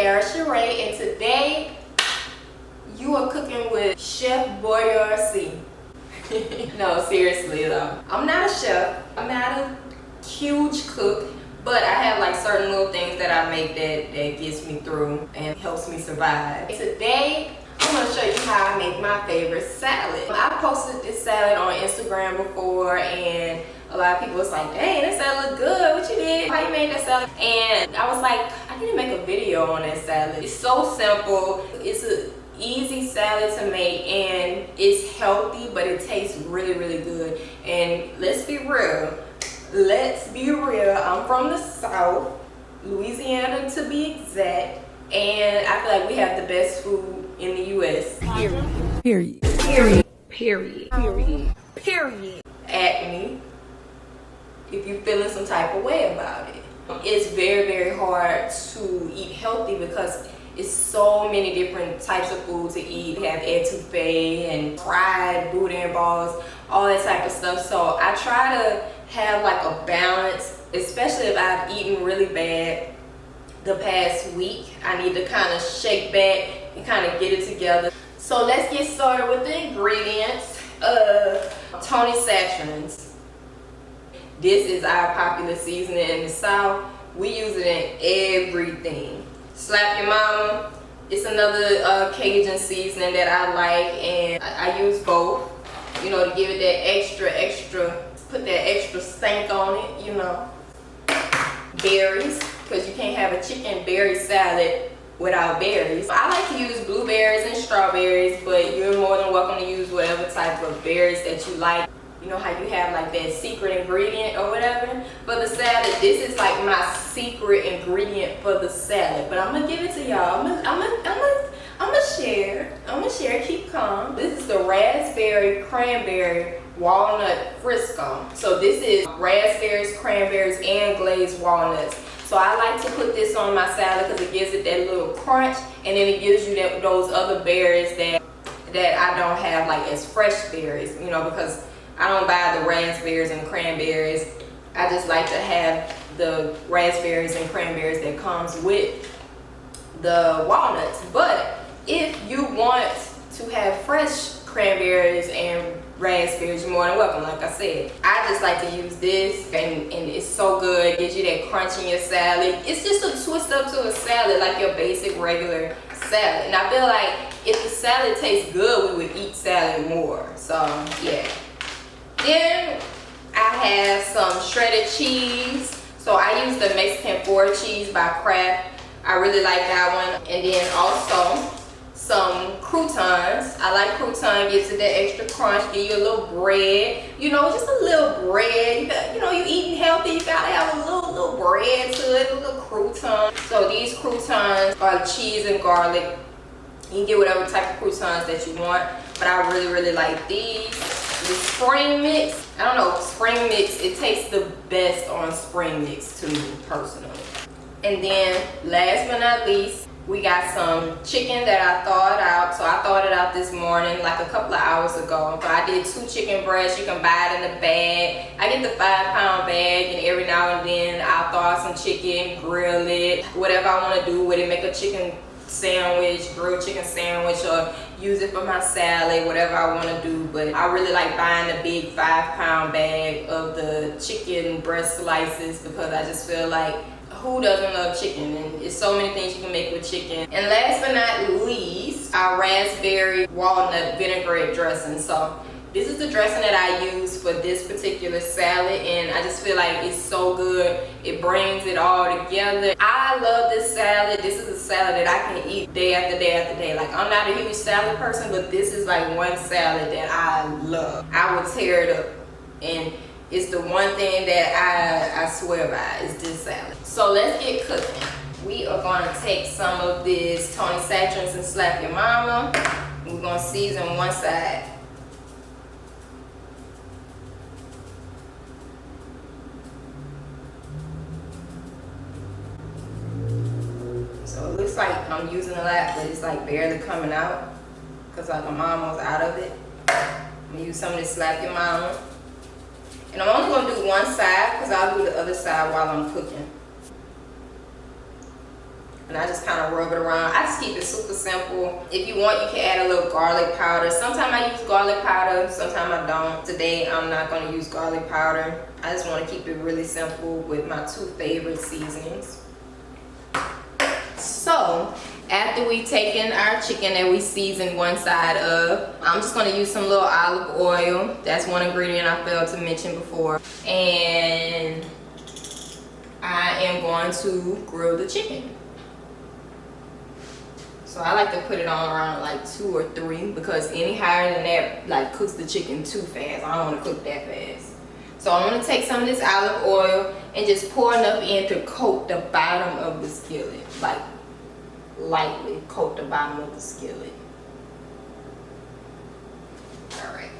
hair, Sharae, and today you are cooking with Chef Boyardee. No, seriously though. I'm not a chef. I'm not a huge cook, but I have like certain little things that I make that gets me through and helps me survive. Today, I'm gonna show you how I make my favorite salad. I posted this salad on Instagram before, and a lot of people was like, dang, that salad look good. What you did? How you made that salad? And I was like, I need to make a video on that salad. It's so simple. It's an easy salad to make, and it's healthy, but it tastes really, really good. And let's be real. I'm from the South, Louisiana to be exact, and I feel like we have the best food in the U.S. Period. At me if you're feeling some type of way about it. It's very, very hard to eat healthy because it's so many different types of food to eat. We have etouffee and fried boudin balls, all that type of stuff. So I try to have like a balance, especially if I've eaten really bad the past week. I need to kind of shake back and kind of get it together. So let's get started with the ingredients. Tony Satcherin's. This is our popular seasoning in the South. We use it in everything. Slap Your Mama. It's another Cajun seasoning that I like, and I use both, you know, to give it that extra, put that extra stank on it, you know. Berries, because you can't have a chicken berry salad without berries. I like to use blueberries and strawberries, but you're more than welcome to use whatever type of berries that you like. You know how you have like that secret ingredient or whatever for the salad? This is like my secret ingredient for the salad, but I'm gonna give it to y'all. I'm gonna share. Keep calm. This is the raspberry cranberry walnut Frisco. So this is raspberries, cranberries, and glazed walnuts. So I like to put this on my salad because it gives it that little crunch, and then it gives you those other berries that I don't have like as fresh berries, you know, because I don't buy the raspberries and cranberries. I just like to have the raspberries and cranberries that comes with the walnuts. But if you want to have fresh cranberries and raspberries, you're more than welcome. Like I said, I just like to use this, and it's so good. It gives you that crunch in your salad. It's just a twist up to a salad, like your basic regular salad. And I feel like if the salad tastes good, we would eat salad more. So yeah. Then I have some shredded cheese. So I use the Mexican 4 cheese by Kraft. I really like that one. And then also some croutons. I like crouton, gives it that extra crunch, give you a little bread. You know, just a little bread. You know, you eating healthy, you gotta have a little bread to it, a little crouton. So these croutons are cheese and garlic. You can get whatever type of croutons that you want, but I really, really like these. The spring mix, I don't know, spring mix, it tastes the best on spring mix to me personally. And then last but not least, we got some chicken that I thawed out. So I thawed it out this morning, like a couple of hours ago. So I did 2 chicken breasts. You can buy it in a bag. I get the 5-pound bag, and every now and then I'll thaw out some chicken, grill it, whatever I want to do with it, make a chicken sandwich, grilled chicken sandwich, or use it for my salad, whatever I want to do. But I really like buying the big 5-pound bag of the chicken breast slices because I just feel like, who doesn't love chicken? And it's so many things you can make with chicken. And last but not least, our raspberry walnut vinaigrette dressing. So this is the dressing that I use for this particular salad, and I just feel like it's so good. It brings it all together. I love this salad. This is a salad that I can eat day after day after day. Like, I'm not a huge salad person, but this is like one salad that I love. I would tear it up, and it's the one thing that I swear by is this salad. So let's get cooking. We are going to take some of this Tony Satcherin's and Slap Your Mama. We're going to season one side. So it looks like I'm using a lot, but it's like barely coming out because like I'm almost out of it. I'm going to use some of this Slap Your Mama. And I'm only going to do one side because I'll do the other side while I'm cooking. and I just kind of rub it around. I just keep it super simple. If you want, you can add a little garlic powder. Sometimes I use garlic powder, sometimes I don't. Today I'm not going to use garlic powder. I just want to keep it really simple with my 2 favorite seasonings. So after we taken our chicken that we seasoned one side of, I'm just going to use some little olive oil. That's one ingredient I failed to mention before. And I am going to grill the chicken. So I like to put it on around like 2 or 3 because any higher than that like cooks the chicken too fast. I don't want to cook that fast. So I'm going to take some of this olive oil and just pour enough in to coat the bottom of the skillet. Like lightly coat the bottom of the skillet. Alright.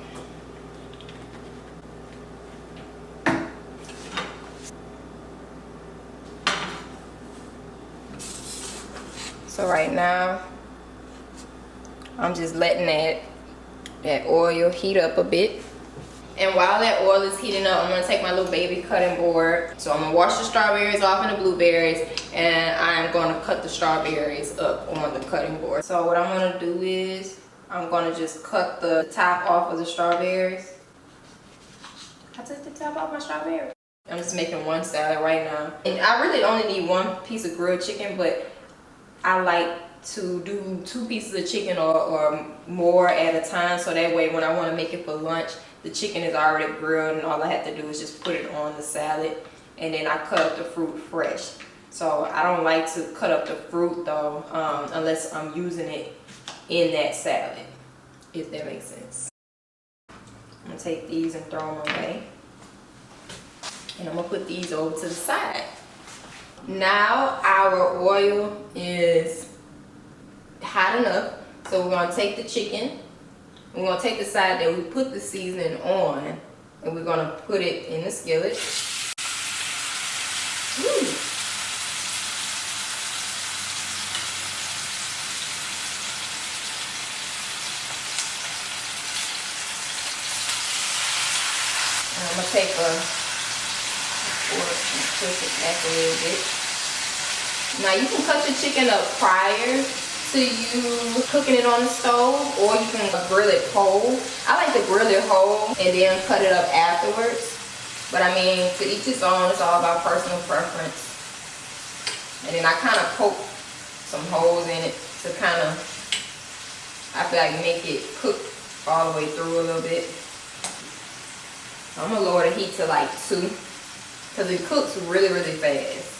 So right now, I'm just letting that oil heat up a bit. And while that oil is heating up, I'm gonna take my little baby cutting board. So I'm gonna wash the strawberries off and the blueberries, and I'm gonna cut the strawberries up on the cutting board. So what I'm gonna do is, I'm gonna just cut the top off of the strawberries. I took the top off my strawberries. I'm just making one salad right now. And I really only need 1 piece of grilled chicken, but I like to do 2 pieces of chicken or more at a time, so that way when I want to make it for lunch, the chicken is already grilled and all I have to do is just put it on the salad, and then I cut up the fruit fresh. So I don't like to cut up the fruit though unless I'm using it in that salad, if that makes sense. I'm gonna take these and throw them away, and I'm gonna put these over to the side. Now our oil is hot enough, so we're gonna take the chicken, we're gonna take the side that we put the seasoning on, and we're gonna put it in the skillet. Woo. And I'm gonna take a push it back a little bit. Now you can cut your chicken up prior to you cooking it on the stove, or you can grill it whole. I like to grill it whole and then cut it up afterwards. But I mean, to each his own, it's all about personal preference. And then I kind of poke some holes in it to kind of, I feel like make it cook all the way through a little bit. I'm gonna lower the heat to like 2. Because it cooks really, really fast.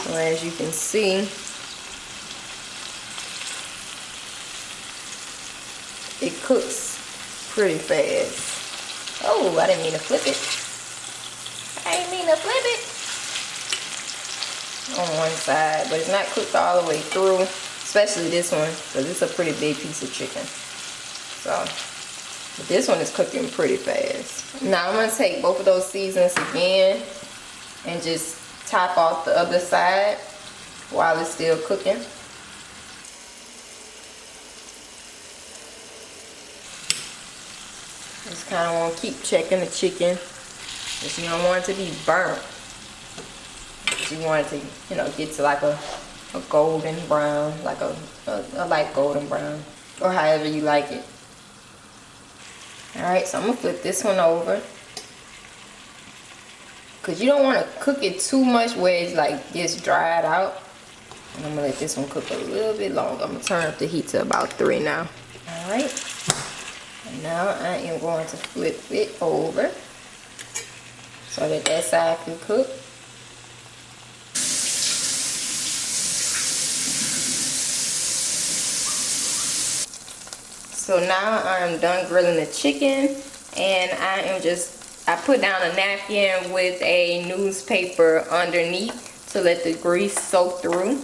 So as you can see, it cooks pretty fast. Oh, I didn't mean to flip it. I didn't mean to flip it. On one side, but it's not cooked all the way through. Especially this one, because it's a pretty big piece of chicken. So. But this one is cooking pretty fast. Now I'm going to take both of those seasonings again and just top off the other side while it's still cooking. Just kind of want to keep checking the chicken because you don't want it to be burnt. You want it to, you know, get to like a golden brown, like a light golden brown, or however you like it. Alright, so I'm going to flip this one over. Because you don't want to cook it too much where it's like gets dried out. And I'm going to let this one cook a little bit longer. I'm going to turn up the heat to about 3 now. Alright. And now I am going to flip it over so that that side can cook. So now I'm done grilling the chicken, and I put down a napkin with a newspaper underneath to let the grease soak through.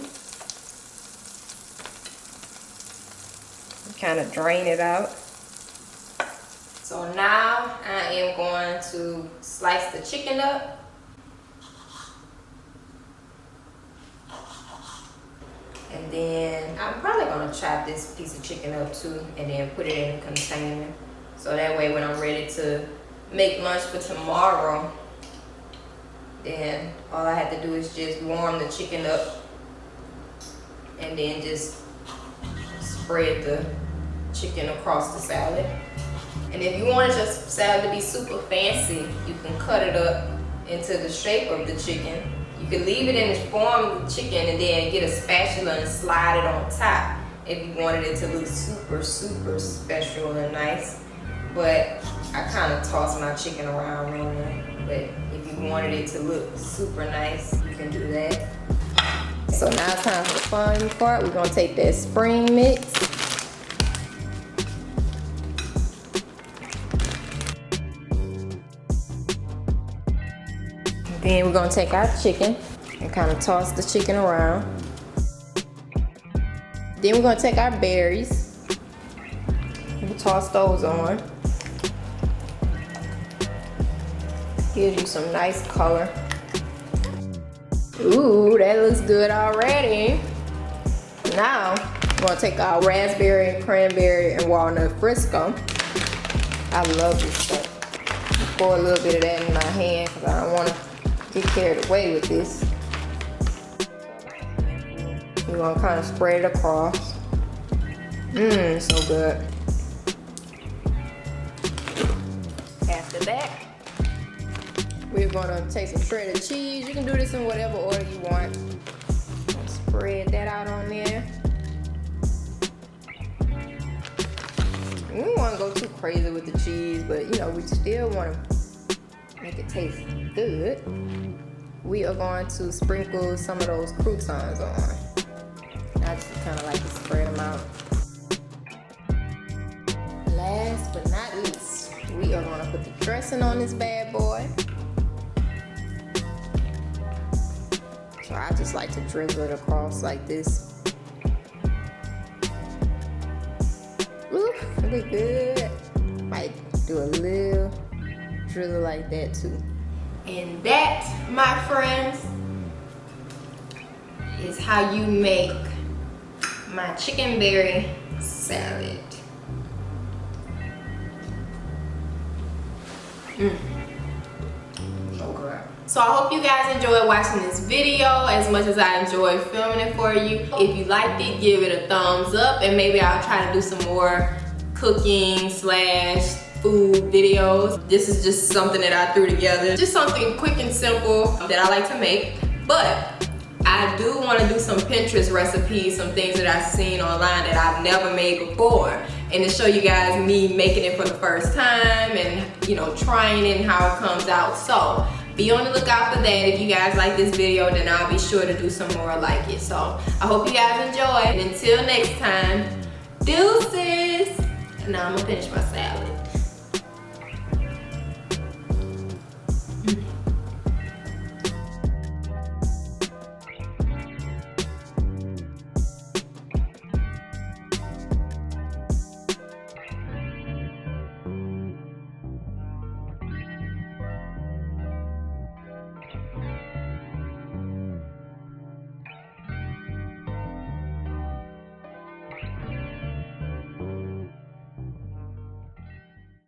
Kind of drain it out. So now I am going to slice the chicken up. And then I'm probably gonna chop this piece of chicken up too and then put it in a container. So that way when I'm ready to make lunch for tomorrow, Then all I have to do is just warm the chicken up and then just spread the chicken across the salad. And if you want your salad to be super fancy, you can cut it up into the shape of the chicken. You can leave it in the form of the chicken and then get a spatula and slide it on top if you wanted it to look super, super special and nice. But I kind of toss my chicken around on there. But if you wanted it to look super nice, you can do that. So now it's time for the fun part. We're gonna take that spring mix. Then we're gonna take our chicken and kind of toss the chicken around. Then we're gonna take our berries and toss those on. Gives you some nice color. Ooh, that looks good already. Now, we're gonna take our raspberry, cranberry, and walnut Frisco. I love this stuff. Pour a little bit of that in my hand because I don't want to get carried away with this. We're gonna kind of spread it across. Mmm, so good. After that, we're gonna take some shredded cheese. You can do this in whatever order you want. Spread that out on there. We don't want to go too crazy with the cheese, but you know, we still want to make it taste good. We are going to sprinkle some of those croutons on. I just kind of like to spread them out. Last but not least, we are going to put the dressing on this bad boy. So I just like to drizzle it across like this. Ooh, look good. Might do a little drizzle like that too. And that, my friends, is how you make my chicken berry salad. So good. So I hope you guys enjoyed watching this video as much as I enjoyed filming it for you. If you liked it, give it a thumbs up, and maybe I'll try to do some more cooking / food videos. This is just something that I threw together. Just something quick and simple that I like to make. But I do want to do some Pinterest recipes, some things that I've seen online that I've never made before. And to show you guys me making it for the first time and, you know, trying it and how it comes out. So be on the lookout for that. If you guys like this video, then I'll be sure to do some more like it. So I hope you guys enjoy. And until next time, deuces. Now I'm gonna finish my salad.